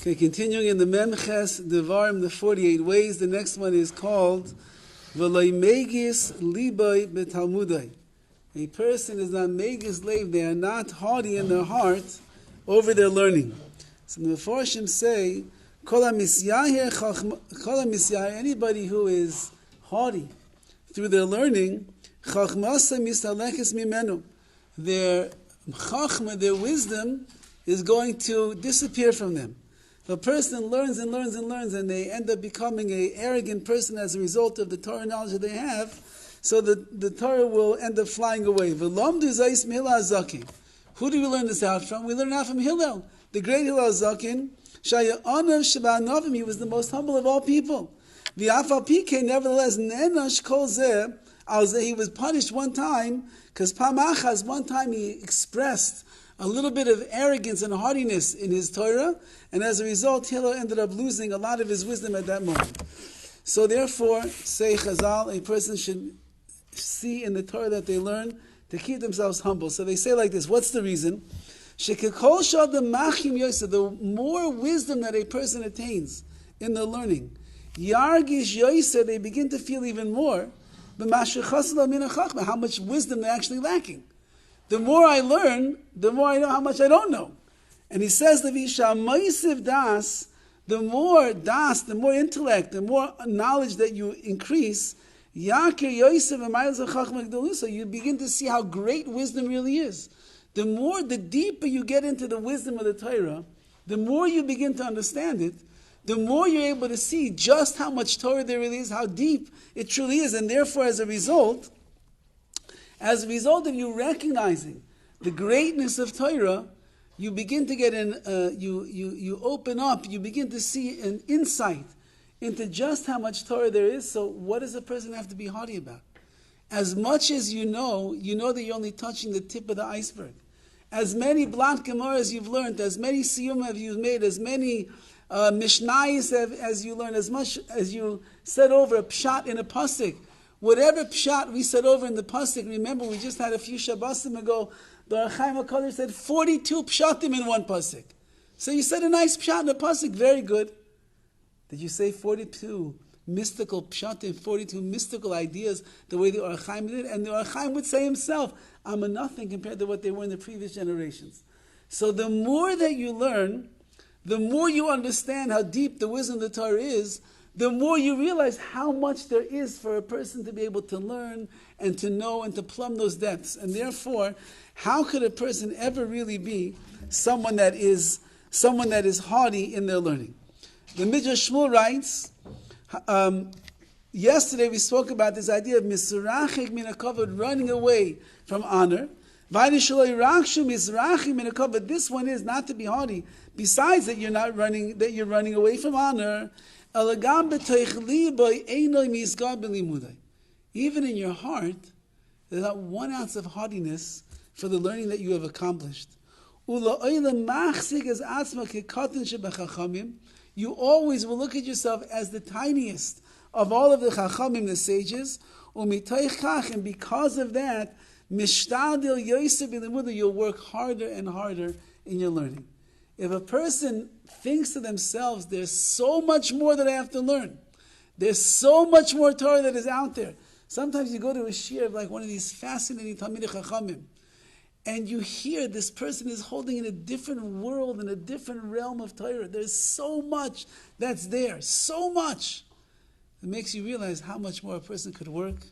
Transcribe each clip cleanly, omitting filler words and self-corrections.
Okay, continuing in the Memches Devarim, the 48 ways. The next one is called V'loi Megis Libay B'Talmudai. A person is not Megis Leiv, they are not haughty in their heart over their learning. So the Mefarshim say, Kol HaMisyahir, anybody who is haughty through their learning, Chachmasa Mistalekes Mimenu. Their Chachma, their wisdom, is going to disappear from them. The person learns and learns and learns, and they end up becoming an arrogant person as a result of the Torah knowledge that they have. So the Torah will end up flying away. Who do we learn this out from? We learn out from Hillel, the great Hillel Zakin. He was the most humble of all people. Nevertheless, he was punished one time because one time he expressed a little bit of arrogance and haughtiness in his Torah, and as a result, Hillel ended up losing a lot of his wisdom at that moment. So therefore, say Chazal, a person should see in the Torah that they learn to keep themselves humble. So they say like this, what's the reason? The more wisdom that a person attains in the learning, they begin to feel even more how much wisdom they're actually lacking. The more I learn, the more I know how much I don't know. And he says, the more intellect, the more knowledge that you increase, so you begin to see how great wisdom really is. The deeper you get into the wisdom of the Torah, the more you begin to understand it, the more you're able to see just how much Torah there really is, how deep it truly is. And therefore, as a result of you recognizing the greatness of Torah, you begin to get you open up, you begin to see an insight into just how much Torah there is. So what does a person have to be haughty about? As much as you know that you're only touching the tip of the iceberg. As many Blat Gemaras you've learned, as many Siyum have you made, as many Mishnayos as you learned, as much as you said over a pshat in a pasuk, whatever pshat we said over in the pasuk, remember we just had a few Shabbosim ago, the Ohr HaChaim HaKadosh said 42 pshatim in one pasuk. So you said a nice pshat in a pasuk, very good. Did you say 42 mystical pshatim, 42 mystical ideas, the way the Ohr HaChaim did? And the Ohr HaChaim would say himself, I'm a nothing compared to what they were in the previous generations. So the more that you learn, the more you understand how deep the wisdom of the Torah is, the more you realize how much there is for a person to be able to learn and to know and to plumb those depths. And therefore, how could a person ever really be someone that is haughty in their learning? The Midrash Shmuel writes, yesterday we spoke about this idea of misrachik min hakavod, running away from honor. This one is not to be haughty. Besides that, you're running away from honor. Even in your heart, there's not 1 ounce of haughtiness for the learning that you have accomplished. You always will look at yourself as the tiniest of all of the chachamim, the sages, and because of that, you'll work harder and harder in your learning. If a person thinks to themselves, there's so much more that I have to learn, there's so much more Torah that is out there. Sometimes you go to a shiur of like one of these fascinating Talmidei Chachamim, and you hear this person is holding in a different world, in a different realm of Torah. There's so much that's there, so much. It makes you realize how much more a person could work,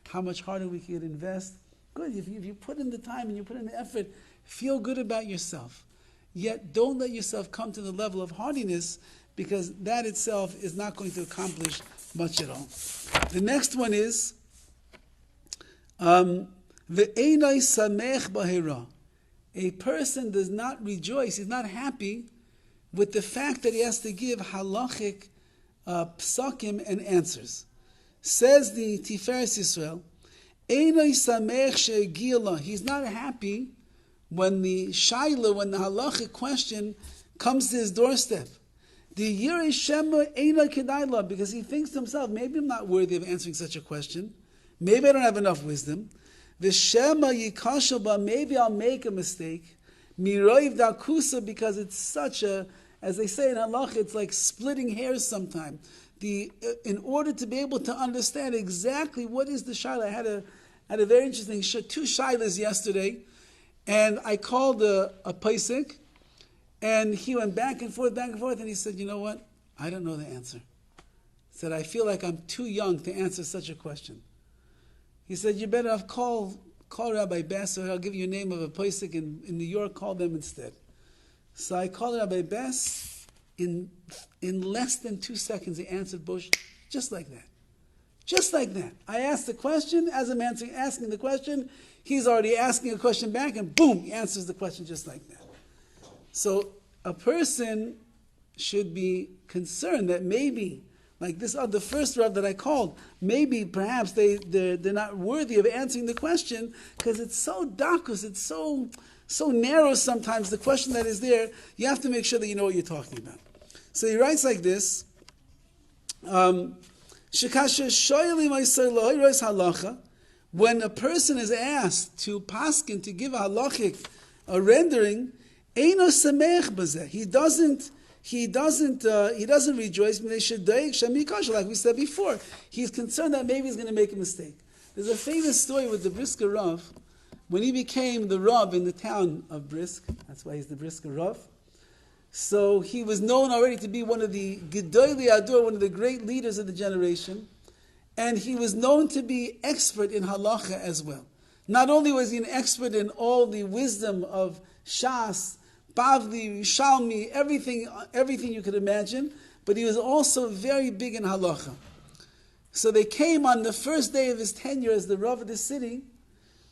how much harder we could invest. Good, if you put in the time and you put in the effort, feel good about yourself. Yet don't let yourself come to the level of haughtiness, because that itself is not going to accomplish much at all. The next one is Ve'enai samech b'hera. A person does not rejoice, he's not happy with the fact that he has to give halachic psakim and answers. Says the Tiferes Yisrael, Einai samech she'gila. He's not happy when the shaila, when the halachic question comes to his doorstep. The yirei shema einai kedayla, because he thinks to himself, maybe I'm not worthy of answering such a question. Maybe I don't have enough wisdom. The shema yikashaba, maybe I'll make a mistake. Miroiv dakusa, because it's such a as they say in halacha, it's like splitting hairs sometimes. In order to be able to understand exactly what is the shaila, I had a very interesting two shailas yesterday, and I called a paisik, and he went back and forth, and he said, you know what? I don't know the answer. He said, I feel like I'm too young to answer such a question. He said, you better have call Rabbi Bess, or I'll give you a name of a paisik in New York, call them instead. So I called Rabbi Bess. In less than 2 seconds, he answered Bush just like that. Just like that. I asked the question, as I'm asking the question, he's already asking a question back, and boom, he answers the question just like that. So a person should be concerned that maybe, like this the first Rav that I called, maybe perhaps they're not worthy of answering the question because it's so dakus, it's so narrow sometimes, the question that is there, you have to make sure that you know what you're talking about. So he writes like this, when a person is asked to paskin, to give a halachic, a rendering, he doesn't rejoice, like we said before. He's concerned that maybe he's going to make a mistake. There's a famous story with the Brisker Rav, when he became the Rav in the town of Brisk, that's why he's the Brisker Rav. So he was known already to be one of the Gedolei Adur, one of the great leaders of the generation. And he was known to be expert in halacha as well. Not only was he an expert in all the wisdom of Shas, Bavli, Shalmi, everything you could imagine, but he was also very big in halacha. So they came on the first day of his tenure as the Rav of the city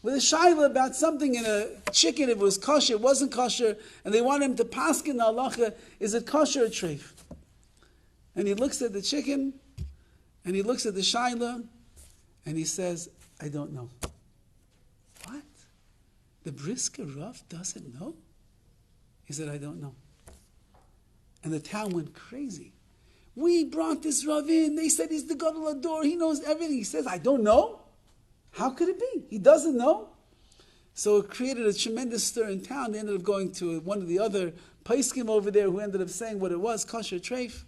with a shaila about something in a chicken, if it was kosher, it wasn't kosher, and they wanted him to paskin the halacha, is it kosher or treif? And he looks at the chicken, and he looks at the shaila, and he says, I don't know. What? The Brisker Rav doesn't know? He said, I don't know. And the town went crazy. We brought this Rav in, they said he's the Gadol Ador, he knows everything. He says, I don't know? How could it be? He doesn't know? So it created a tremendous stir in town. They ended up going to one of the other paiskim over there who ended up saying what it was, kosher treif.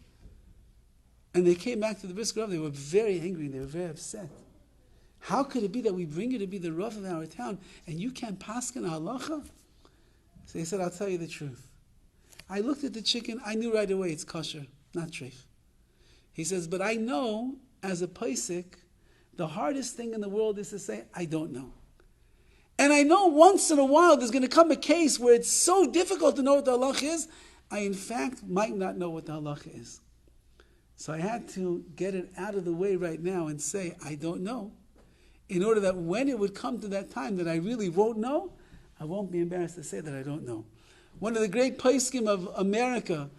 And they came back to the Brisker Rav. They were very angry. They were very upset. How could it be that we bring you to be the Rav of our town and you can't paskin halacha? So he said, I'll tell you the truth. I looked at the chicken. I knew right away it's kosher, not treif. He says, but I know as a paisik, the hardest thing in the world is to say, I don't know. And I know once in a while there's going to come a case where it's so difficult to know what the halacha is, I in fact might not know what the halacha is. So I had to get it out of the way right now and say, I don't know, in order that when it would come to that time that I really won't know, I won't be embarrassed to say that I don't know. One of the great paiskim of America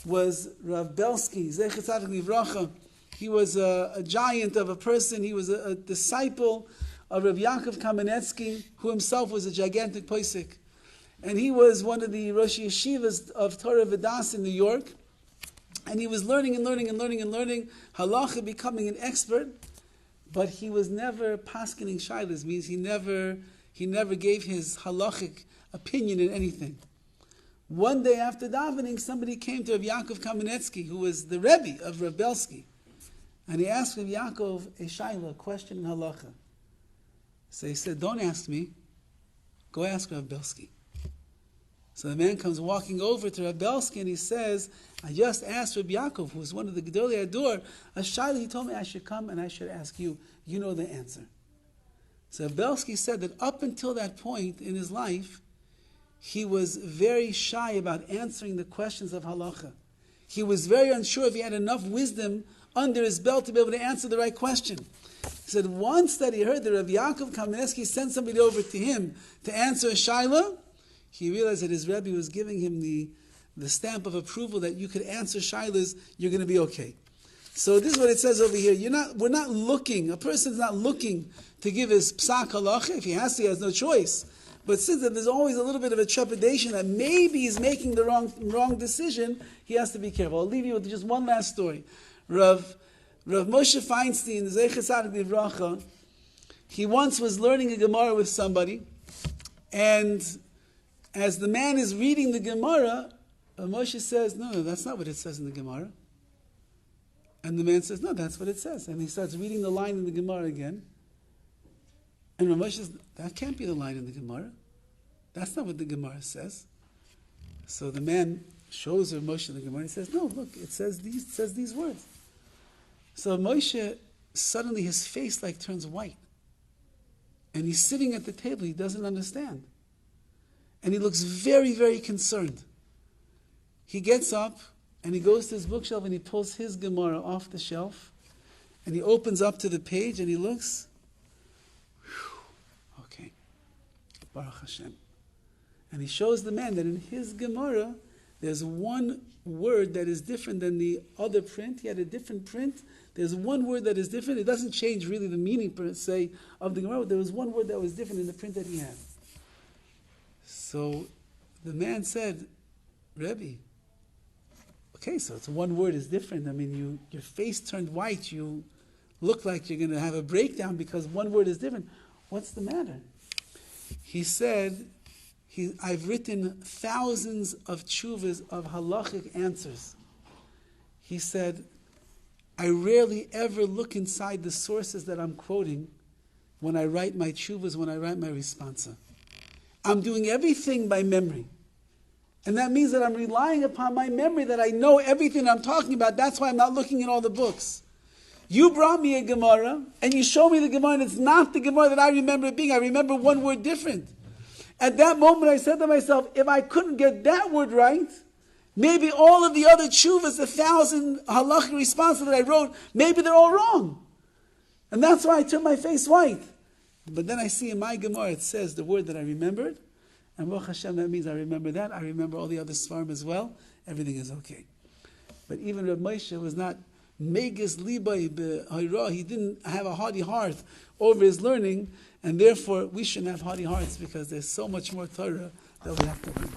was Rav Belsky, Zecher Tzadik Livracha. He was a giant of a person. He was a disciple of Rav Yaakov Kamenetsky, who himself was a gigantic paisik. And he was one of the Rosh Yeshivas of Torah Vidas in New York. And he was learning, halacha, becoming an expert. But he was never paskening shaylas, means he never gave his halachic opinion in anything. One day after davening, somebody came to Rav Yaakov Kamenetsky, who was the Rebbe of Rav Belsky. And he asked Rav Yaakov a shayla, a question in halacha. So he said, don't ask me, go ask Rav Belsky. So the man comes walking over to Rav Belsky and he says, I just asked Rav Yaakov, who was one of the Gedolei Ador, a shayla, he told me I should come and I should ask you. You know the answer. So Rav Belsky said that up until that point in his life, he was very shy about answering the questions of halacha. He was very unsure if he had enough wisdom under his belt to be able to answer the right question. He said once that he heard that Rav Yaakov Kamenetsky sent somebody over to him to answer a shayla, he realized that his Rebbe was giving him the stamp of approval that you could answer shaylas, you're going to be okay. So this is what it says over here. We're not looking, a person's not looking to give his psak halacha. If he has to, he has no choice. But since there's always a little bit of a trepidation that maybe he's making the wrong decision, he has to be careful. I'll leave you with just one last story. Rav Moshe Feinstein, Zecher Tzadik Livracha, he once was learning a Gemara with somebody, and as the man is reading the Gemara, Moshe says, no, that's not what it says in the Gemara. And the man says, no, that's what it says. And he starts reading the line in the Gemara again. And Moshe says, that can't be the line in the Gemara. That's not what the Gemara says. So the man shows Moshe the Gemara and he says, no, look, it says these words. So Moshe, suddenly his face like turns white. And he's sitting at the table, he doesn't understand. And he looks very, very concerned. He gets up and he goes to his bookshelf and he pulls his Gemara off the shelf and he opens up to the page and he looks. Whew, okay. Baruch Hashem. And he shows the man that in his Gemara, there's one word that is different than the other print. He had a different print. There's one word that is different. It doesn't change really the meaning, per se, of the Gemara, but there was one word that was different in the print that he had. So the man said, Rabbi, okay, so it's one word is different. I mean, your face turned white. You look like you're going to have a breakdown because one word is different. What's the matter? He said, I've written thousands of tshuvas of halachic answers. He said, I rarely ever look inside the sources that I'm quoting when I write my tshuvas, when I write my responsa. I'm doing everything by memory. And that means that I'm relying upon my memory, that I know everything I'm talking about. That's why I'm not looking in all the books. You brought me a Gemara, and you show me the Gemara, and it's not the Gemara that I remember it being. I remember one word different. At that moment, I said to myself, if I couldn't get that word right, maybe all of the other tshuvas, the 1,000 halachic responses that I wrote, maybe they're all wrong. And that's why I turned my face white. But then I see in my Gemara, it says the word that I remembered, and Baruch Hashem, that means I remember that. I remember all the other svarim as well. Everything is okay. But even Reb Moshe was not megas libay b'hayra. He didn't have a haughty heart over his learning, and therefore we shouldn't have haughty hearts because there's so much more Torah that we have to learn.